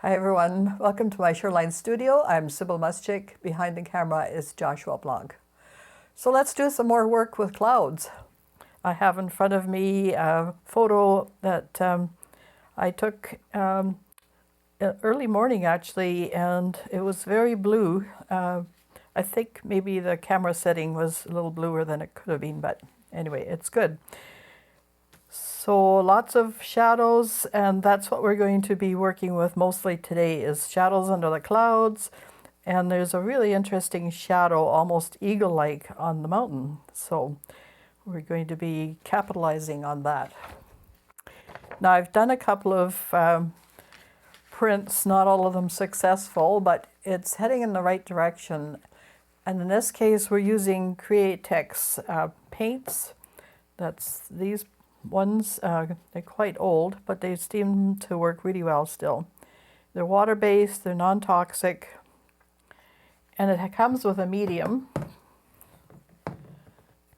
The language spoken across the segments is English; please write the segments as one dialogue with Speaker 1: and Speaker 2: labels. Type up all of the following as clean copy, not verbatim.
Speaker 1: Hi everyone, welcome to my Shoreline studio. I'm Sybil Muschik. Behind the camera is Joshua Blanc. So let's do some more work with clouds. I have in front of me a photo that I took early morning actually, and it was very blue. I think maybe the camera setting was a little bluer than it could have been, but anyway, it's good. So lots of shadows, and that's what we're going to be working with mostly today is shadows under the clouds. And there's a really interesting shadow, almost eagle-like, on the mountain. So we're going to be capitalizing on that. Now I've done a couple of prints, not all of them successful, but it's heading in the right direction. And in this case, we're using Createx paints. That's these ones. They're quite old, but they seem to work really well still. They're water-based, they're non-toxic, and it comes with a medium.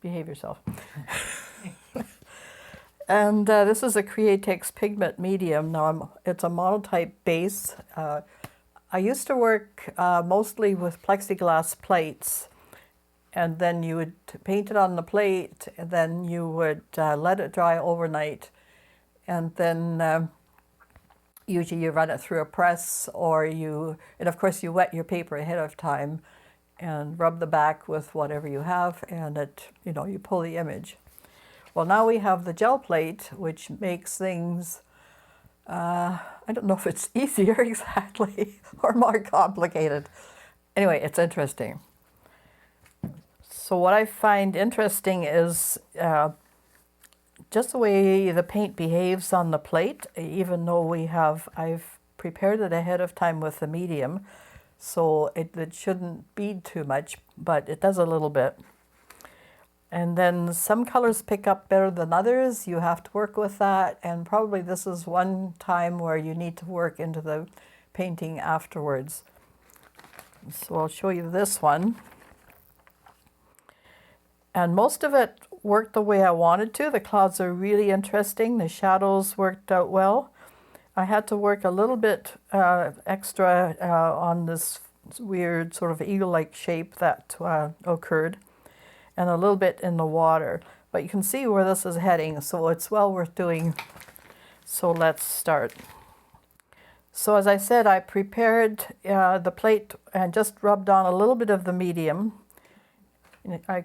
Speaker 1: Behave yourself. And this is a Createx pigment medium. Now it's a monotype base. I used to work mostly with plexiglass plates, and then you would paint it on the plate, and then you would let it dry overnight, and then usually you run it through a press, and of course you wet your paper ahead of time and rub the back with whatever you have, and you pull the image. Well, now we have the gel plate, which makes things, I don't know if it's easier exactly or more complicated. Anyway, it's interesting. So what I find interesting is just the way the paint behaves on the plate, even though I've prepared it ahead of time with the medium, so it shouldn't bead too much, but it does a little bit. And then some colors pick up better than others. You have to work with that, and probably this is one time where you need to work into the painting afterwards. So I'll show you this one. And most of it worked the way I wanted to. The clouds are really interesting. The shadows worked out well. I had to work a little bit extra on this weird sort of eagle-like shape that occurred, and a little bit in the water. But you can see where this is heading, so it's well worth doing. So let's start. So as I said, I prepared the plate and just rubbed on a little bit of the medium,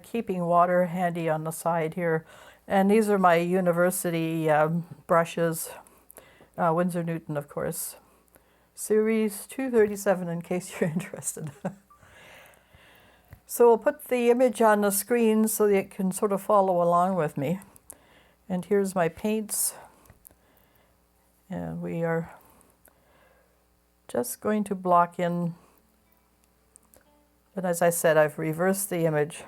Speaker 1: keeping water handy on the side here. And these are my university brushes, Winsor Newton, of course. Series 237 in case you're interested. So we'll put the image on the screen so that it can sort of follow along with me. And here's my paints. And we are just going to block in. But as I said, I've reversed the image.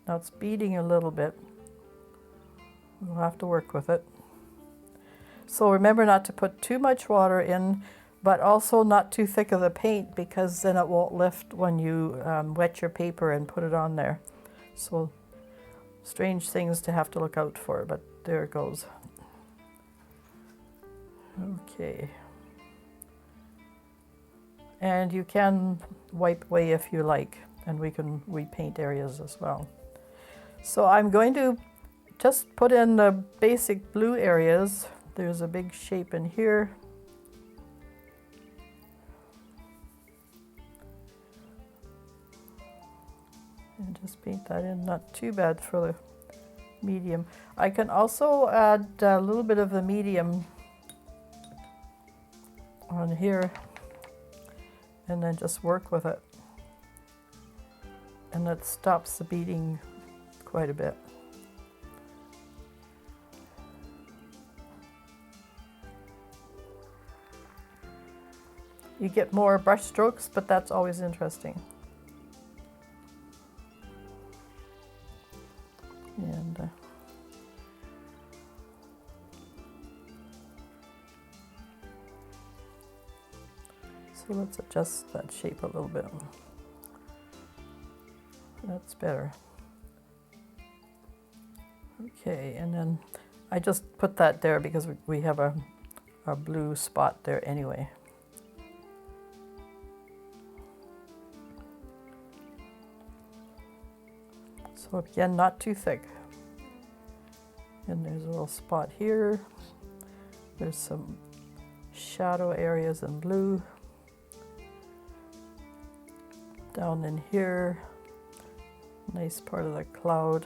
Speaker 1: Now it's beading a little bit. We'll have to work with it. So remember not to put too much water in, but also not too thick of the paint, because then it won't lift when you wet your paper and put it on there. So strange things to have to look out for, but there it goes. Okay. And you can wipe away if you like, and we can repaint areas as well. So I'm going to just put in the basic blue areas. There's a big shape in here. And just paint that in, not too bad for the medium. I can also add a little bit of the medium on here and then just work with it. And that stops the beading quite a bit. you get more brush strokes, but that's always interesting. And so let's adjust that shape a little bit. That's better. Okay, and then I just put that there because we have a blue spot there anyway. So again, not too thick. And there's a little spot here. There's some shadow areas in blue. Down in here, nice part of the cloud.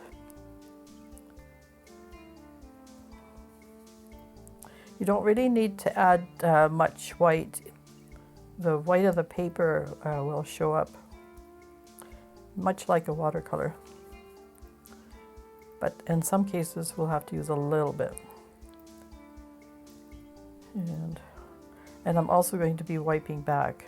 Speaker 1: You don't really need to add much white. The white of the paper will show up, much like a watercolor. But in some cases, we'll have to use a little bit. And I'm also going to be wiping back.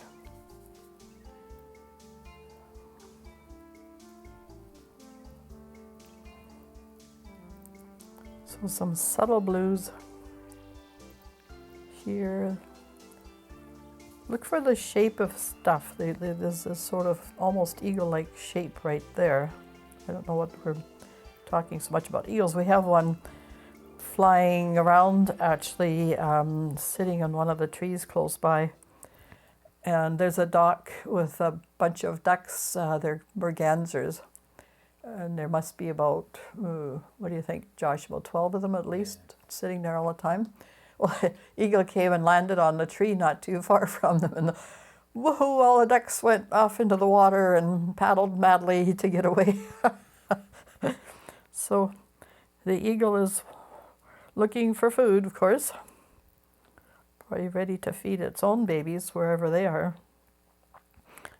Speaker 1: So some subtle blues here. Look for the shape of stuff. There's this sort of almost eagle-like shape right there. I don't know what we're talking so much about eagles. We have one flying around, actually, sitting on one of the trees close by. And there's a dock with a bunch of ducks. They're mergansers. And there must be about, what do you think, Josh, about 12 of them at least, sitting there all the time. Well, eagle came and landed on the tree not too far from them, and woohoo, all the ducks went off into the water and paddled madly to get away. So the eagle is looking for food, of course, probably ready to feed its own babies wherever they are.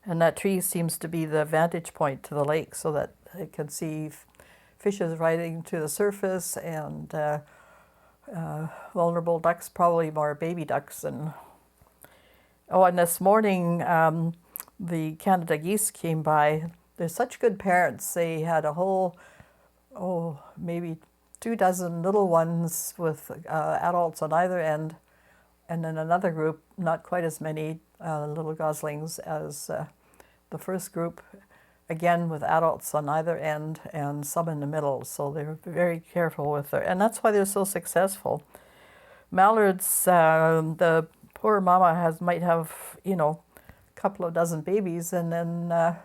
Speaker 1: And that tree seems to be the vantage point to the lake so that it can see fishes riding to the surface and vulnerable ducks, probably more baby ducks. And this morning the Canada geese came by. They're such good parents. They had a whole, maybe 24 little ones with adults on either end, and then another group, not quite as many little goslings as the first group, again with adults on either end and some in the middle. So they're very careful with their, and that's why they're so successful. Mallards, the poor mama might have, a couple of dozen babies, and then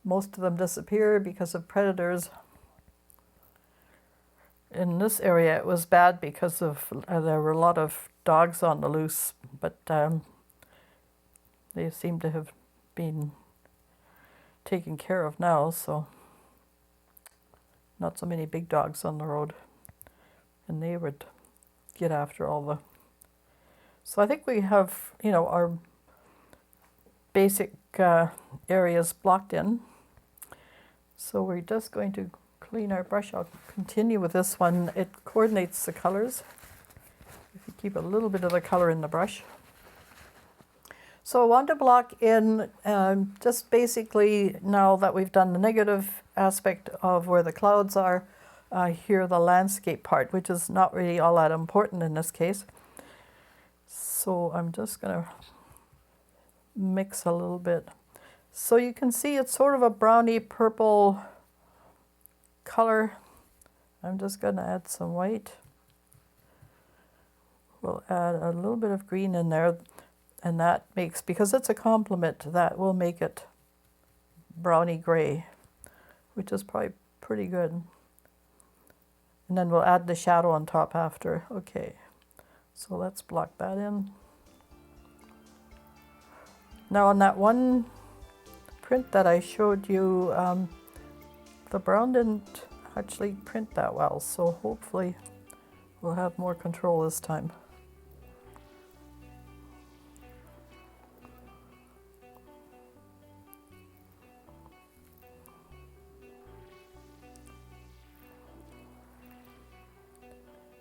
Speaker 1: most of them disappear because of predators. In this area it was bad because of there were a lot of dogs on the loose, but they seem to have been taken care of now, so not so many big dogs on the road, and they would get after all the. So I think we have, our basic areas blocked in. So we're just going to clean our brush. I'll continue with this one. It coordinates the colors if you keep a little bit of the color in the brush. So I want to block in just basically, now that we've done the negative aspect of where the clouds are, here the landscape part, which is not really all that important in this case. So I'm just going to mix a little bit. So you can see it's sort of a browny purple color. I'm just going to add some white. We'll add a little bit of green in there. And that makes, because it's a complement, that will make it browny gray, which is probably pretty good. And then we'll add the shadow on top after. Okay, so let's block that in. Now on that one print that I showed you, the brown didn't actually print that well, so hopefully we'll have more control this time.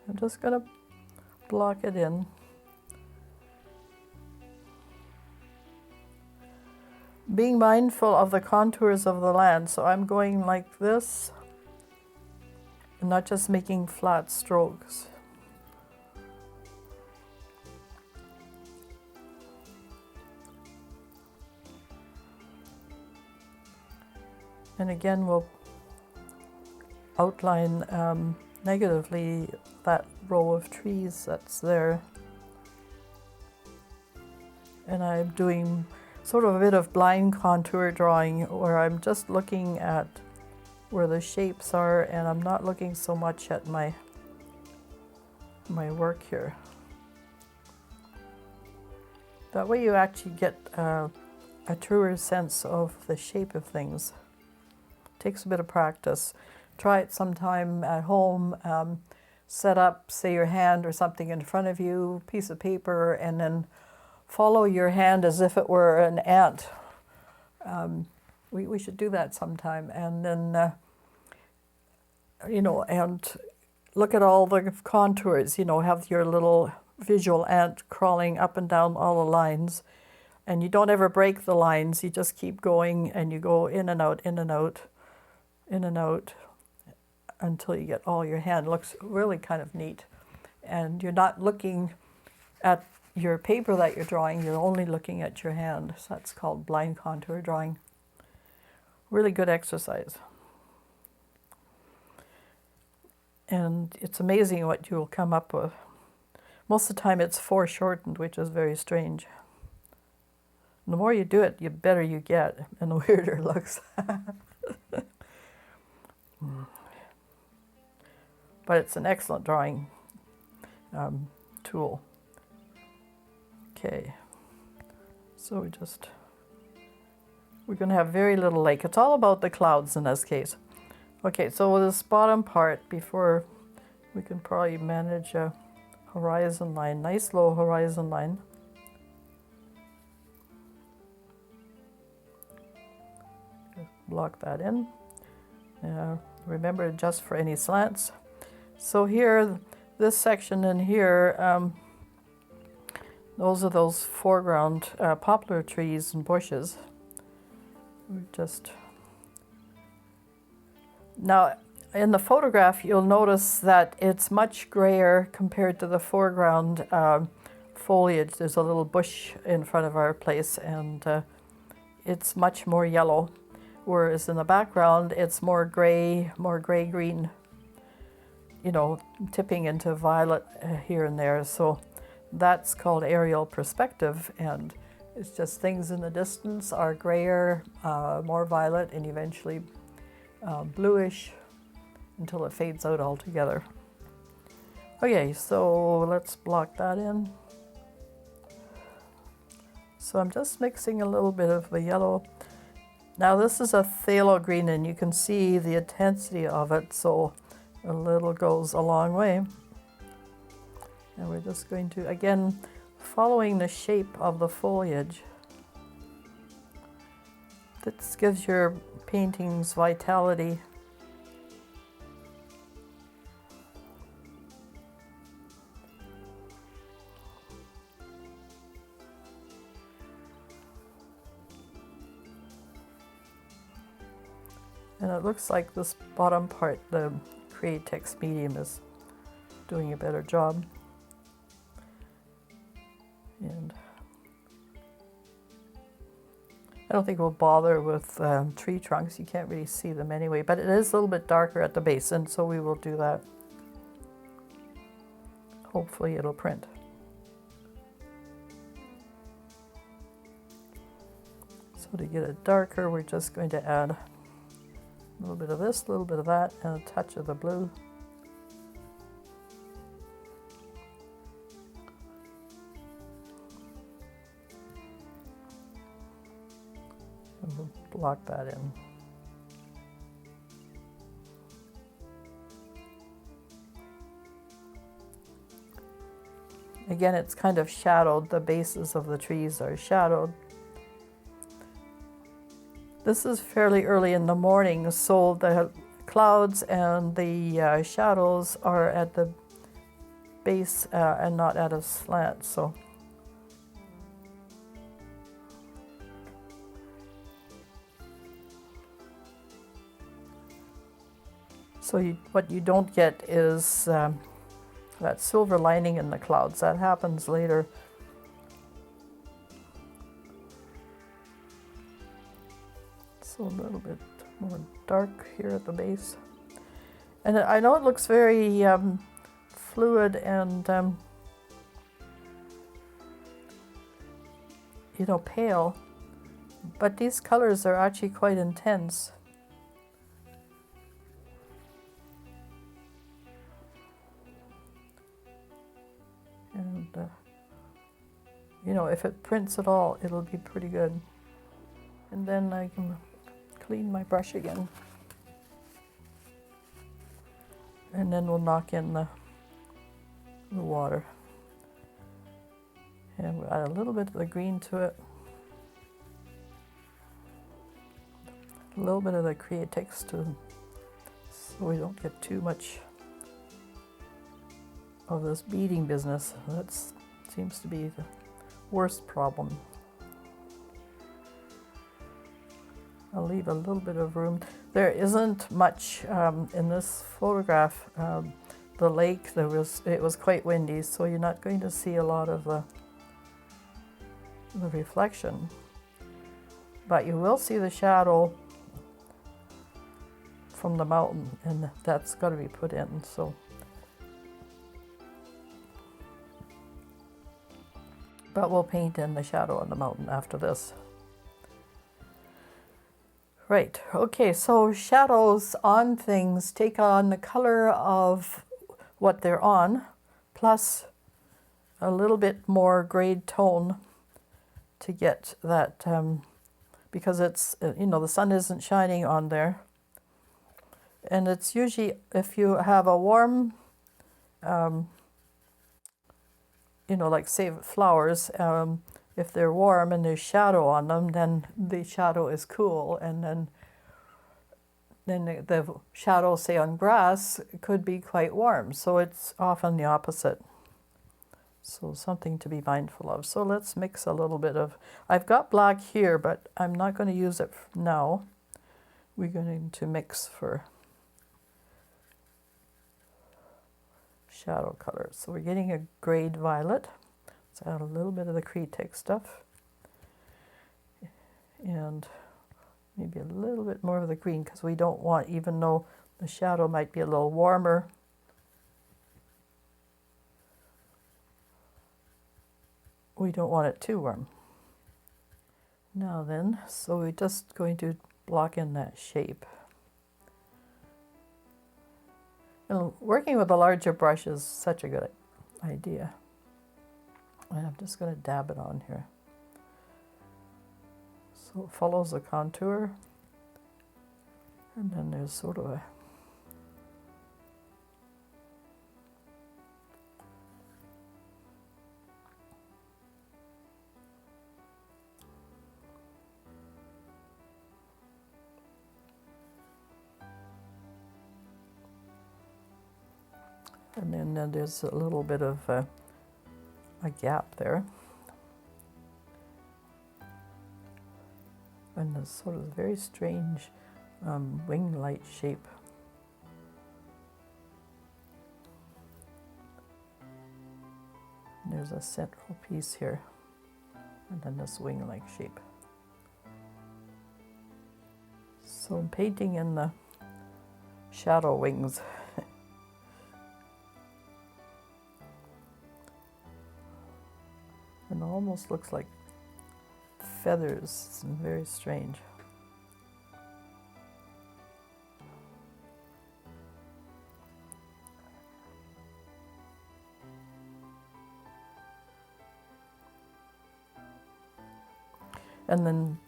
Speaker 1: I'm just going to block it in. being mindful of the contours of the land. So I'm going like this, and not just making flat strokes. And again, we'll outline negatively that row of trees that's there. And I'm doing sort of a bit of blind contour drawing, where I'm just looking at where the shapes are, and I'm not looking so much at my work here. That way you actually get a truer sense of the shape of things. Takes a bit of practice. Try it sometime at home. Set up, say, your hand or something in front of you, piece of paper, and then follow your hand as if it were an ant. We should do that sometime. And then, you know, and look at all the contours. You know, have your little visual ant crawling up and down all the lines. And you don't ever break the lines. You just keep going, and you go in and out, in and out, in and out, until you get all your hand. Looks really kind of neat. And you're not looking at your paper that you're drawing, you're only looking at your hand. So that's called blind contour drawing. Really good exercise. And it's amazing what you'll come up with. Most of the time it's foreshortened, which is very strange. And the more you do it, the better you get, and the weirder it looks. But it's an excellent drawing tool. Okay, so we're going to have very little lake. It's all about the clouds in this case. Okay, so with this bottom part, before we can probably manage a horizon line, nice low horizon line. Just block that in. Remember, adjust for any slants. So here, this section in here, those are those foreground poplar trees and bushes. Now, in the photograph, you'll notice that it's much grayer compared to the foreground foliage. There's a little bush in front of our place, and it's much more yellow. Whereas in the background, it's more gray-green, you know, tipping into violet here and there. So that's called aerial perspective, and it's just things in the distance are grayer, more violet, and eventually bluish until it fades out altogether. Okay, so let's block that in. So I'm just mixing a little bit of the yellow. Now this is a phthalo green, and you can see the intensity of it, so a little goes a long way. And we're just going to, again, following the shape of the foliage. This gives your paintings vitality. And it looks like this bottom part, the Createx medium, is doing a better job. And I don't think we'll bother with tree trunks. You can't really see them anyway, but it is a little bit darker at the base, and so we will do that. Hopefully it'll print. So to get it darker, we're just going to add a little bit of this, a little bit of that, and a touch of the blue. And we'll block that in. Again, it's kind of shadowed. The bases of the trees are shadowed. This is fairly early in the morning, so the clouds and the shadows are at the base and not at a slant. So So what you don't get is that silver lining in the clouds. That happens later. So a little bit more dark here at the base. And I know it looks very fluid and you know, pale, but these colors are actually quite intense. And you know, if it prints at all, it'll be pretty good. And then I can clean my brush again. And then we'll knock in the water. And we'll add a little bit of the green to it. A little bit of the Createx to, so we don't get too much of this beading business. That seems to be the worst problem. I'll leave a little bit of room. There isn't much in this photograph. The lake, it was quite windy, so you're not going to see a lot of the reflection. But you will see the shadow from the mountain, and that's got to be put in. So, but we'll paint in the shadow on the mountain after this. Right, okay, so shadows on things take on the color of what they're on, plus a little bit more grade tone to get that, because it's, you know, the sun isn't shining on there. And it's usually, if you have a warm, you know, like say flowers, if they're warm and there's shadow on them, then the shadow is cool, and then the shadow, say on grass, could be quite warm. So it's often the opposite. So something to be mindful of. So let's mix a little bit of, I've got black here, but I'm not going to use it now. We're going to mix for shadow colors. So we're getting a grade violet. Let's add a little bit of the Createx stuff. And maybe a little bit more of the green, because we don't want, even though the shadow might be a little warmer, we don't want it too warm. Now then, so we're just going to block in that shape. And working with a larger brush is such a good idea. And I'm just going to dab it on here. So it follows the contour. And then there's sort of a and then there's a little bit of a gap there. And this sort of very strange wing light shape. And there's a central piece here, and then this wing-like shape. So I'm painting in the shadow wings. And it almost looks like feathers. It's very strange. And then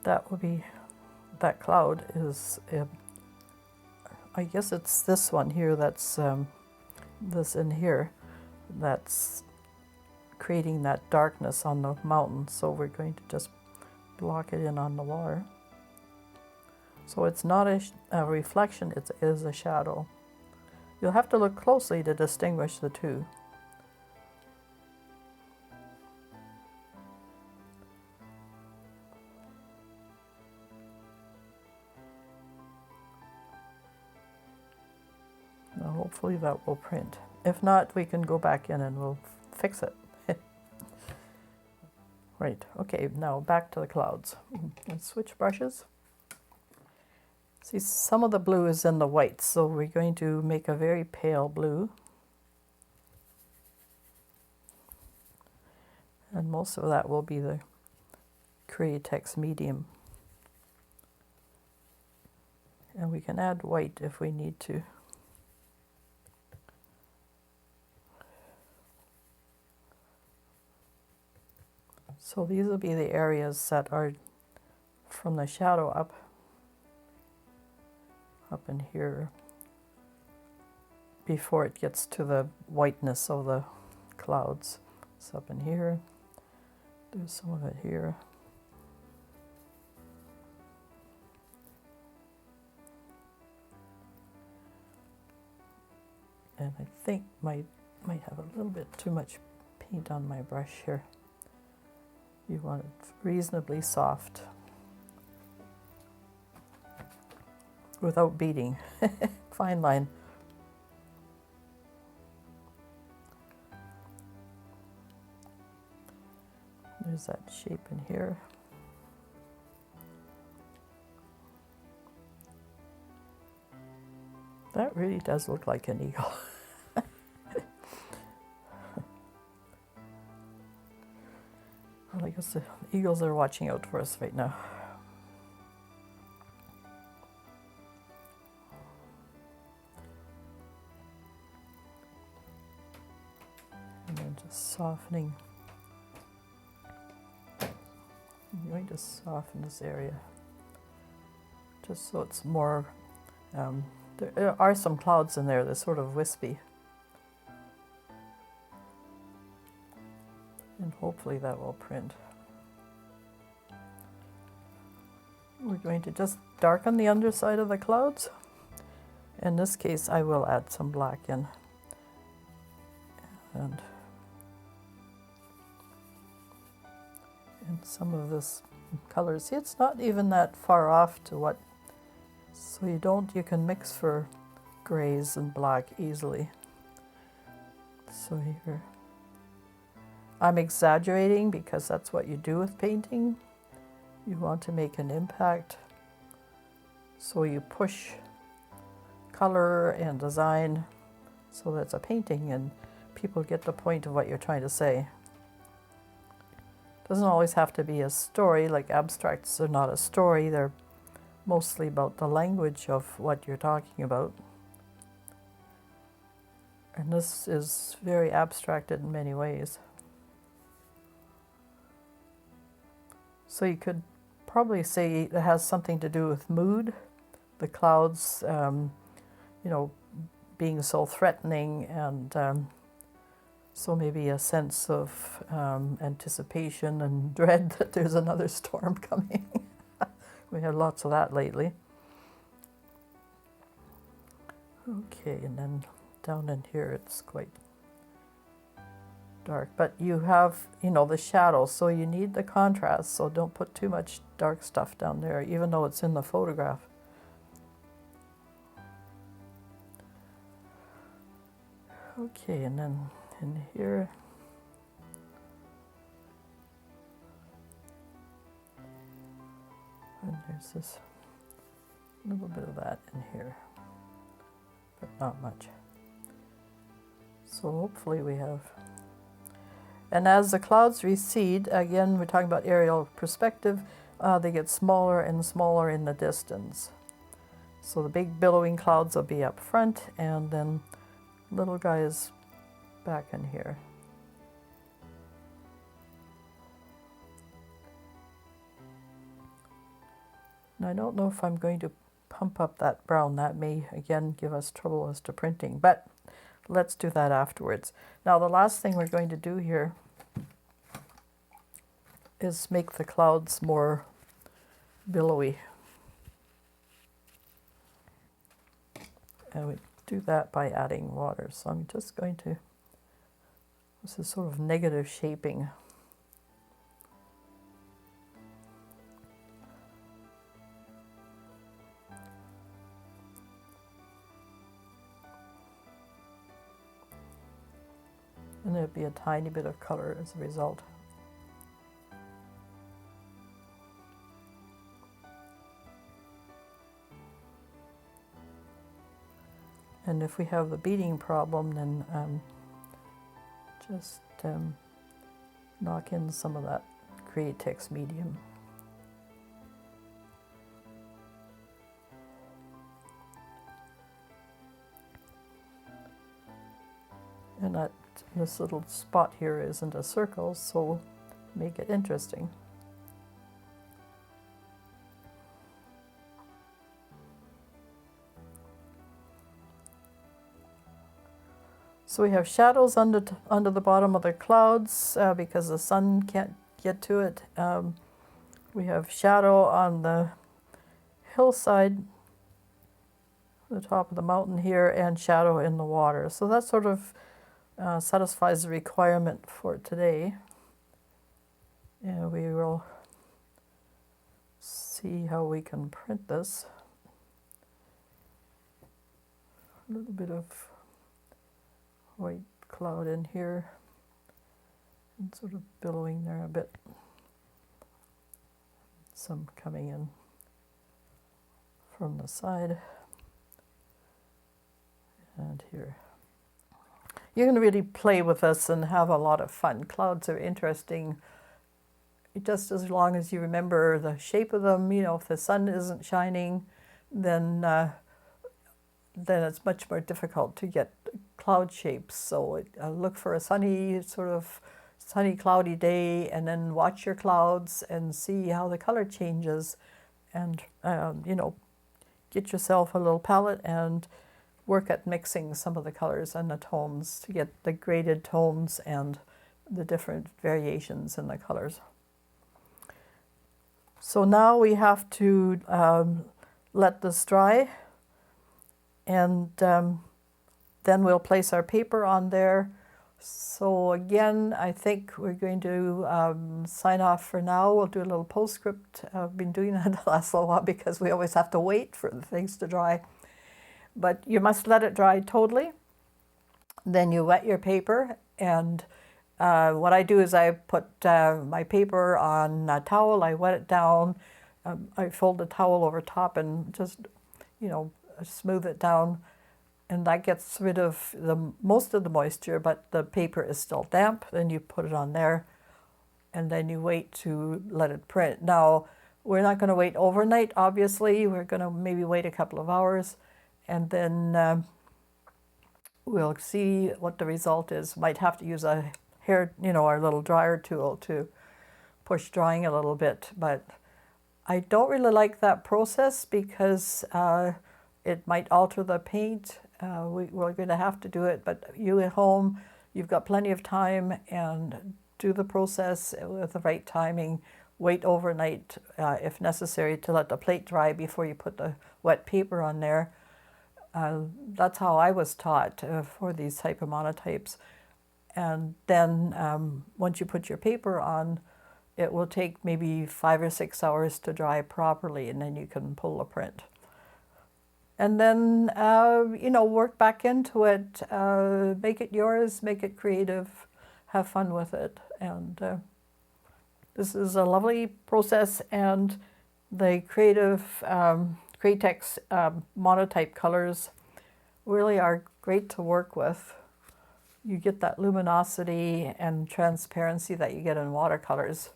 Speaker 1: that would be, that cloud is, I guess it's this one here that's, this in here, that's creating that darkness on the mountain. So we're going to just block it in on the water. So it's not a reflection, it is a shadow. You'll have to look closely to distinguish the two. Hopefully that will print. If not, we can go back in and we'll fix it. Right, okay, now back to the clouds. Let's switch brushes. See, some of the blue is in the white, so we're going to make a very pale blue. And most of that will be the Createx medium. And we can add white if we need to. So these will be the areas that are from the shadow up in here before it gets to the whiteness of the clouds. It's up in here. There's some of it here. And I think might have a little bit too much paint on my brush here. You want it reasonably soft without beading. Fine line. There's that shape in here. That really does look like an eagle. Well, I guess the eagles are watching out for us right now. And then just softening. I'm going to soften this area just so it's more, there are some clouds in there, they're sort of wispy. And hopefully that will print. We're going to just darken the underside of the clouds. In this case, I will add some black in. And some of this color. See, it's not even that far off to what, so you can mix for grays and black easily. So here, I'm exaggerating because that's what you do with painting. You want to make an impact, so you push color and design so that it's a painting and people get the point of what you're trying to say. Doesn't always have to be a story, like abstracts are not a story, they're mostly about the language of what you're talking about. And this is very abstracted in many ways. So you could probably say it has something to do with mood, the clouds, you know, being so threatening, and so maybe a sense of anticipation and dread that there's another storm coming. We had lots of that lately. Okay, and then down in here it's quite dark, but you have, you know, the shadow, so you need the contrast, so don't put too much dark stuff down there, even though it's in the photograph. Okay, and then in here, and there's this little bit of that in here, but not much. So hopefully we have, and as the clouds recede, again we're talking about aerial perspective, they get smaller and smaller in the distance. So the big billowing clouds will be up front, and then little guys back in here. Now I don't know if I'm going to pump up that brown. That may again give us trouble as to printing, but let's do that afterwards. Now the last thing we're going to do here is make the clouds more billowy. And we do that by adding water. So I'm just going to, this is sort of negative shaping. And there'll be a tiny bit of color as a result. And if we have the beading problem, then just knock in some of that Createx medium. And this little spot here isn't a circle, so make it interesting. So we have shadows under the bottom of the clouds because the sun can't get to it. We have shadow on the hillside, the top of the mountain here, and shadow in the water. So that sort of satisfies the requirement for today. And we will see how we can print this. A little bit of white cloud in here and sort of billowing there a bit. Some coming in from the side and here. You can really play with this and have a lot of fun. Clouds are interesting just as long as you remember the shape of them. You know, if the sun isn't shining, then it's much more difficult to get cloud shapes. So look for a sunny, cloudy day, and then watch your clouds and see how the color changes. And, you know, get yourself a little palette and work at mixing some of the colors and the tones to get the graded tones and the different variations in the colors. So now we have to let this dry, and then we'll place our paper on there. So again, I think we're going to sign off for now. We'll do a little postscript. I've been doing that the last little while because we always have to wait for the things to dry. But you must let it dry totally. Then you wet your paper, and what I do is I put my paper on a towel, I wet it down, I fold the towel over top and just, you know, smooth it down, and that gets rid of most of the moisture, but the paper is still damp. Then you put it on there, and then you wait to let it print. Now, we're not going to wait overnight, obviously. We're going to maybe wait a couple of hours, and then we'll see what the result is. Might have to use a hair, you know, our little dryer tool to push drying a little bit, but I don't really like that process because it might alter the paint. We're going to have to do it, but you at home, you've got plenty of time, and do the process with the right timing. Wait overnight if necessary to let the plate dry before you put the wet paper on there. That's how I was taught for these type of monotypes. And then once you put your paper on, it will take maybe 5 or 6 hours to dry properly, and then you can pull the print. And then, you know, work back into it, make it yours, make it creative, have fun with it. And this is a lovely process, and the Createx monotype colors really are great to work with. You get that luminosity and transparency that you get in watercolors,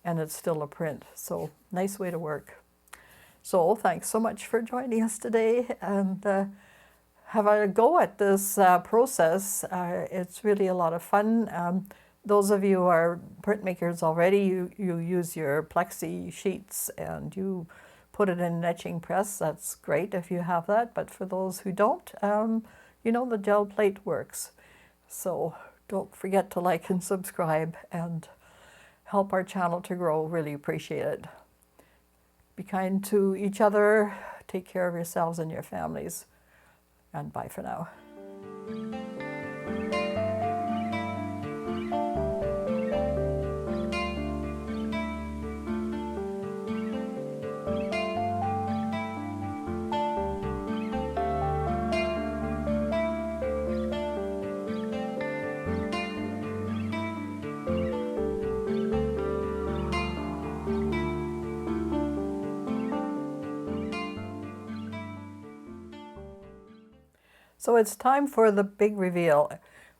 Speaker 1: and it's still a print. So nice way to work. So thanks so much for joining us today, and have a go at this process. It's really a lot of fun. Those of you who are printmakers already, you use your plexi sheets and you put it in an etching press. That's great if you have that, but for those who don't, you know, the gel plate works. So don't forget to like and subscribe and help our channel to grow. Really appreciate it. Be kind to each other, take care of yourselves and your families, and bye for now. So it's time for the big reveal.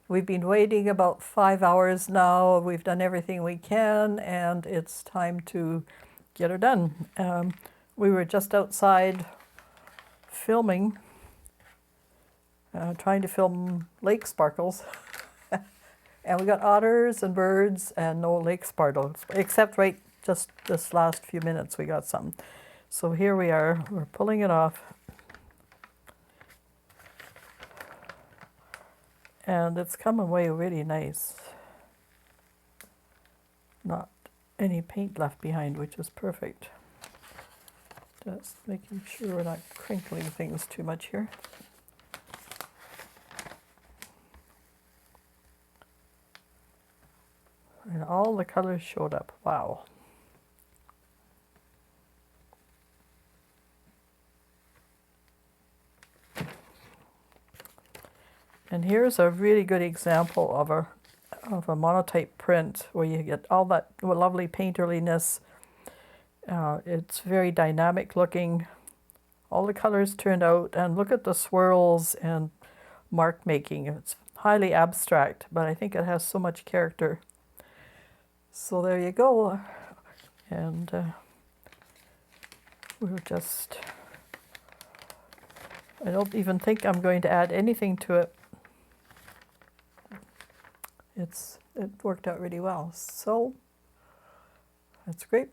Speaker 1: We've been waiting about 5 hours now. We've done everything we can, and it's time to get her done. We were just outside filming, trying to film lake sparkles. And we got otters and birds and no lake sparkles, except right just this last few minutes we got some. So here we are, we're pulling it off. And it's come away really nice. Not any paint left behind, which is perfect. Just making sure we're not crinkling things too much here. And all the colors showed up. Wow. And here's a really good example of a monotype print where you get all that lovely painterliness. It's very dynamic looking. All the colors turned out, and look at the swirls and mark making. It's highly abstract, but I think it has so much character. So there you go. And we'll just, I don't even think I'm going to add anything to it. It worked out really well. So that's great.